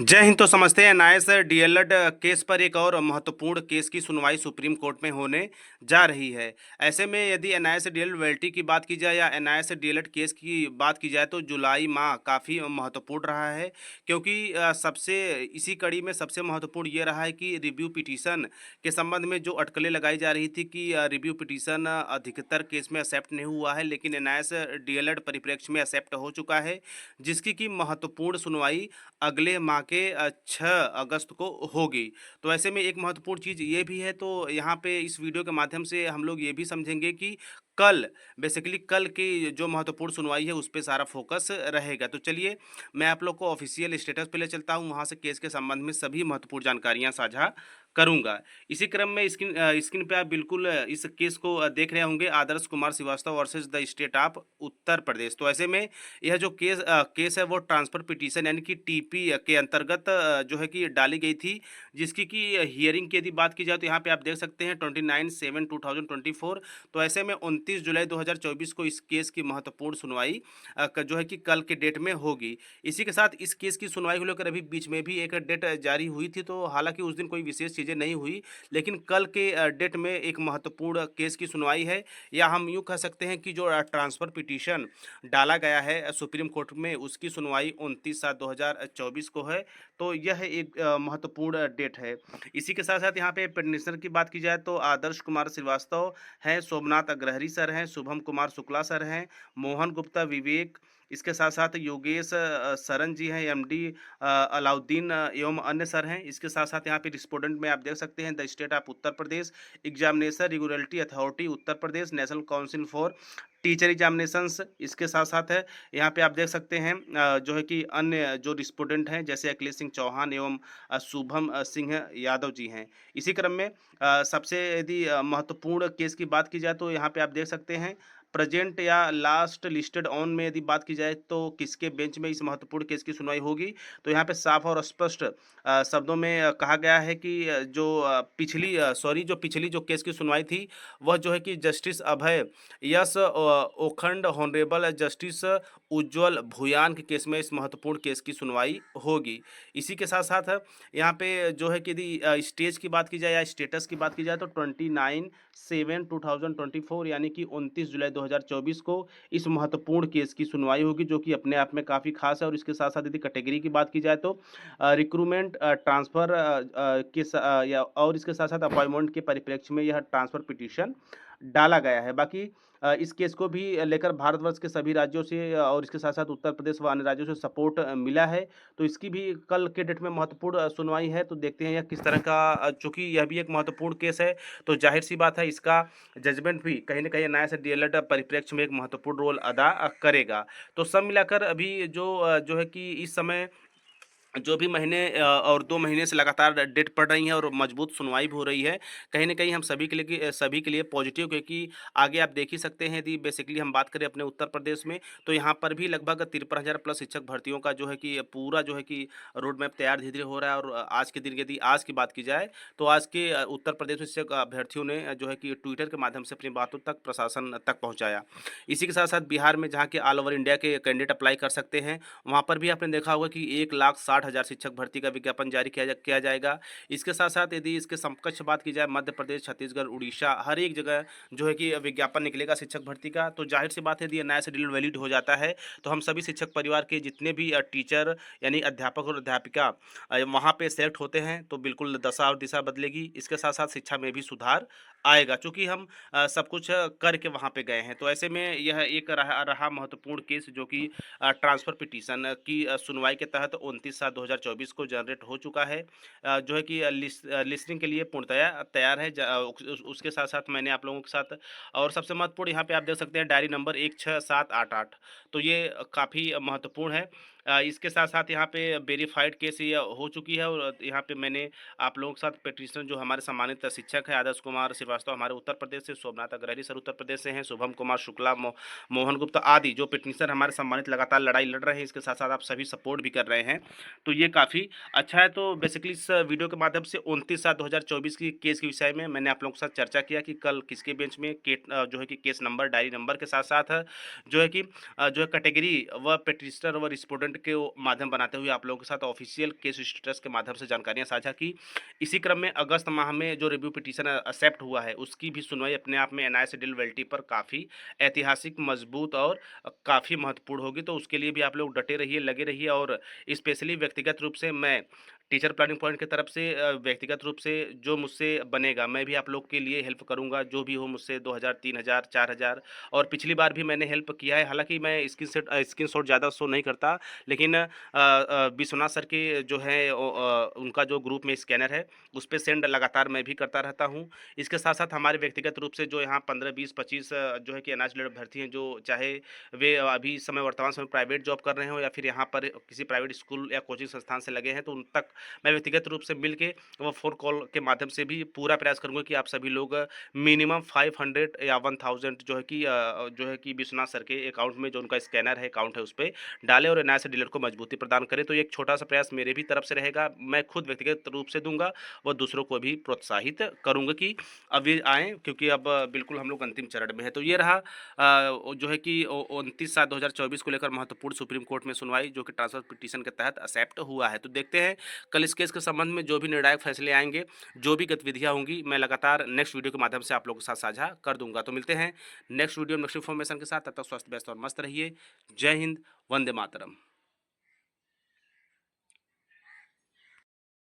जय हिंद। तो समझते हैं एनआईए से डीएलएड केस पर एक और महत्वपूर्ण केस की सुनवाई सुप्रीम कोर्ट में होने जा रही है। ऐसे में यदि एनआईए से डीएलएड वेलिडिटी की बात की जाए या एनआईए से डीएलएड केस की बात की जाए तो जुलाई माह काफ़ी महत्वपूर्ण रहा है, क्योंकि सबसे इसी कड़ी में सबसे महत्वपूर्ण ये रहा है कि रिव्यू पिटीशन के संबंध में जो अटकलें लगाई जा रही थी कि रिव्यू पिटीशन अधिकतर केस में एक्सेप्ट नहीं हुआ है, लेकिन एनआईए से डीएलएड परिप्रेक्ष्य में एक्सेप्ट हो चुका है, जिसकी की महत्वपूर्ण सुनवाई अगले माह के 6 अगस्त को होगी। तो ऐसे में एक महत्वपूर्ण चीज़ ये भी है, तो यहाँ पे इस वीडियो के माध्यम से हम लोग ये भी समझेंगे कि कल बेसिकली कल की जो महत्वपूर्ण सुनवाई है उस पे सारा फोकस रहेगा। तो चलिए मैं आप लोग को ऑफिशियल स्टेटस पे ले चलता हूँ, वहाँ से केस के संबंध में सभी महत्वपूर्ण जानकारियाँ साझा करूँगा। इसी क्रम में स्क्रीन पे आप बिल्कुल इस केस को देख रहे होंगे, Adarsh Kumar Srivastava versus the state of Uttar Pradesh. तो ऐसे में यह जो केस है वो ट्रांसफर पिटीशन यानी कि टीपी के अंतर्गत जो है कि डाली गई थी, जिसकी कि हियरिंग की यदि बात की जाए तो यहाँ पे आप देख सकते हैं 29/7/2024। तो ऐसे में 29 जुलाई 2024 को इस केस की महत्वपूर्ण सुनवाई जो है कि कल के डेट में होगी। इसी के साथ इस केस की सुनवाई को लेकर अभी बीच में भी एक डेट जारी हुई थी, तो हालांकि उस दिन कोई विशेष चीज़ें नहीं हुई, लेकिन कल के डेट में एक महत्वपूर्ण केस की सुनवाई है, या हम यूँ कह सकते हैं कि जो ट्रांसफ़र पिटीशन डाला गया है सुप्रीम कोर्ट में उसकी सुनवाई 29/7/2024 को है। तो यह एक महत्वपूर्ण डेट है। इसी के साथ साथ यहाँ पे पिटिशनर की बात की जाए तो आदर्श कुमार श्रीवास्तव हैं, सोमनाथ अग्रहरी सर हैं, शुभम कुमार शुक्ला सर हैं, मोहन गुप्ता विवेक, इसके साथ साथ योगेश सरन जी हैं, एमडी अलाउद्दीन एवं अन्य सर हैं। इसके साथ साथ यहाँ पे रिस्पोंडेंट में आप देख सकते हैं the state of Uttar Pradesh, examination regulatory authority Uttar Pradesh, national council for teacher examinations. इसके साथ साथ है यहाँ पे आप देख सकते हैं जो है कि अन्य जो रिस्पोंडेंट हैं जैसे अखिलेश सिंह चौहान एवं शुभम सिंह यादव जी हैं। इसी क्रम में सबसे यदि महत्वपूर्ण केस की बात की जाए तो यहाँ पे आप देख सकते हैं प्रेजेंट या लास्ट लिस्टेड ऑन में यदि बात की जाए तो किसके बेंच में इस महत्वपूर्ण केस की सुनवाई होगी। तो यहाँ पे साफ और स्पष्ट शब्दों में कहा गया है कि जो पिछली जो केस की सुनवाई थी वह जो है कि जस्टिस अभय यस ओखंड हॉनरेबल जस्टिस उज्जवल भूयान के केस में इस महत्वपूर्ण केस की सुनवाई होगी। इसी के साथ साथ यहाँ पे जो है कि यदि स्टेज की बात की जाए या स्टेटस की बात की जाए तो 29/7/2024 यानी कि 29 जुलाई 2024 को इस महत्वपूर्ण केस की सुनवाई होगी, जो कि अपने आप में काफ़ी खास है। और इसके साथ साथ यदि कैटेगरी की बात की जाए तो रिक्रूटमेंट ट्रांसफ़र या और इसके साथ साथ अपॉइंटमेंट के परिप्रेक्ष्य में यह ट्रांसफ़र पिटीशन डाला गया है। बाकी इस केस को भी लेकर भारतवर्ष के सभी राज्यों से और इसके साथ साथ उत्तर प्रदेश व अन्य राज्यों से सपोर्ट मिला है। तो इसकी भी कल के डेट में महत्वपूर्ण सुनवाई है। तो देखते हैं यह किस तरह का चूँकि यह भी एक महत्वपूर्ण केस है, तो ज़ाहिर-सी बात है इसका जजमेंट भी कहीं न कहीं न्याय से डीएलएड परिप्रेक्ष्य में एक महत्वपूर्ण रोल अदा करेगा। तो सब मिलाकर अभी जो है कि इस समय जो भी महीने और 2 महीने से लगातार डेट पड़ रही है और मजबूत सुनवाई भी हो रही है, कहीं न कहीं हम सभी के लिए पॉजिटिव, क्योंकि आगे आप देख ही सकते हैं यदि बेसिकली हम बात करें अपने उत्तर प्रदेश में, तो यहाँ पर भी लगभग 53,000 प्लस शिक्षक भर्तियों का जो है कि पूरा जो है कि रोड मैप तैयार धीरे-धीरे हो रहा है। और आज के दिन यदि आज की बात की जाए, तो आज के उत्तर प्रदेश में शिक्षक अभ्यर्थियों ने जो है कि ट्विटर के माध्यम से अपनी बातों तक प्रशासन तक पहुँचाया। इसी के साथ-साथ बिहार में जहाँ के ऑल ओवर इंडिया के कैंडिडेट अप्लाई कर सकते हैं, वहाँ पर भी आपने देखा होगा कि 1,60,000 शिक्षक भर्ती का विज्ञापन जारी किया जाएगा। इसके साथ-साथ यदि इसके समकक्ष बात की जाए मध्य प्रदेश, छत्तीसगढ़, उड़ीसा, हर एक जगह जो है कि विज्ञापन निकलेगा शिक्षक भर्ती का। तो ज़ाहिर-सी बात है यदि नया शेड्यूल वैलिड हो जाता है, तो हम सभी शिक्षक परिवार के जितने भी टीचर यानी अध्यापक और अध्यापिका वहाँ पे सेलेक्ट होते हैं, तो बिल्कुल दशा और दिशा बदलेगी। इसके साथ-साथ शिक्षा में भी सुधार आएगा, चूँकि हम सब कुछ करके वहाँ पे गए हैं। तो ऐसे में यह एक रहा रहा महत्वपूर्ण केस, जो कि ट्रांसफ़र पिटीशन की सुनवाई के तहत 29/7/2024 को जनरेट हो चुका है, जो है कि लिसनिंग के लिए पूर्णतया तैयार है। उसके साथ-साथ मैंने आप लोगों के साथ और सबसे महत्वपूर्ण यहाँ पे आप देख सकते हैं डायरी नंबर 16788, तो ये काफ़ी महत्वपूर्ण है। इसके साथ-साथ यहाँ पे वेरिफाइड केस ये हो चुकी है, और यहाँ पे मैंने आप लोगों के साथ पिटीशनर जो हमारे सम्मानित शिक्षक हैं आदर्श कुमार श्रीवास्तव हमारे उत्तर प्रदेश से, सोमनाथ अग्रहरी सर उत्तर प्रदेश से हैं, शुभम कुमार शुक्ला, मोहन गुप्ता आदि जो पिटीशनर हमारे सम्मानित लगातार लड़ाई लड़ रहे हैं, इसके साथ साथ आप सभी सपोर्ट भी कर रहे हैं, तो ये काफ़ी अच्छा है। तो बेसिकली इस वीडियो के माध्यम से 29/7/2024 की केस के विषय में मैंने आप लोगों के साथ चर्चा किया कि कल किसके बेंच में जो है कि केस नंबर डायरी नंबर के साथ साथ जो है कि जो है कैटेगरी व पिटीशनर व रिस्पोंडेंट पॉइंट के माध्यम बनाते हुए आप लोगों के साथ ऑफिशियल केस स्टेटस के माध्यम से जानकारियाँ साझा की। इसी क्रम में अगस्त माह में जो रिव्यू पिटीशन एक्सेप्ट हुआ है, उसकी भी सुनवाई अपने आप में एनआईए से डीएल पर काफ़ी ऐतिहासिक, मजबूत और काफ़ी महत्वपूर्ण होगी। तो उसके लिए भी आप लोग डटे रहिए, लगे रहिए और स्पेशली व्यक्तिगत रूप से मैं टीचर प्लानिंग पॉइंट की तरफ से व्यक्तिगत रूप से जो मुझसे बनेगा, मैं भी आप लोग के लिए हेल्प करूँगा, जो भी हो मुझसे 2000, 3000, 4000 और पिछली बार भी मैंने हेल्प किया है। हालाँकि मैं स्क्रीनशॉट ज़्यादा शो नहीं करता, लेकिन विश्वनाथ सर के जो है उनका जो ग्रुप में स्कैनर है, उस पे सेंड लगातार मैं भी करता रहता हूँ। इसके साथ-साथ हमारे व्यक्तिगत रूप से जो यहाँ 15, 20, 25 जो है कि एनआईएस अभ्यर्थी हैं, जो चाहे वे अभी समय वर्तमान समय प्राइवेट जॉब कर रहे हों या फिर यहाँ पर किसी प्राइवेट स्कूल या कोचिंग संस्थान से लगे हैं, तो उन तक मैं व्यक्तिगत रूप से मिल के वो फ़ोन कॉल के माध्यम से भी पूरा प्रयास करूँगा कि आप सभी लोग मिनिमम 500 या 1000 जो है कि विश्वनाथ सर के अकाउंट में जो उनका स्कैनर है, अकाउंट है, उसपे डालें और एनआईएस डीलर को मजबूती प्रदान करें। तो ये एक छोटा-सा प्रयास मेरे भी तरफ से रहेगा। मैं खुद व्यक्तिगत रूप से दूँगा, व दूसरों को भी प्रोत्साहित करूँगा कि अभी आएँ, क्योंकि अब बिल्कुल हम लोग अंतिम चरण में हैं। तो ये रहा जो है कि 29/7/2024 को लेकर महत्वपूर्ण सुप्रीम कोर्ट में सुनवाई, जो कि ट्रांसफर पिटीशन के तहत एक्सेप्ट हुआ है। तो देखते हैं कल इस केस के संबंध में जो भी निर्णायक फैसले आएँगे, जो भी गतिविधियाँ होंगी, मैं लगातार नेक्स्ट वीडियो के माध्यम से आप लोगों के साथ साझा कर दूँगा। तो मिलते हैं नेक्स्ट वीडियो में नेक्स्ट इन्फॉर्मेशन के साथ। तब तक स्वस्थ, व्यस्त और मस्त रहिए। जय हिंद, वंदे मातरम।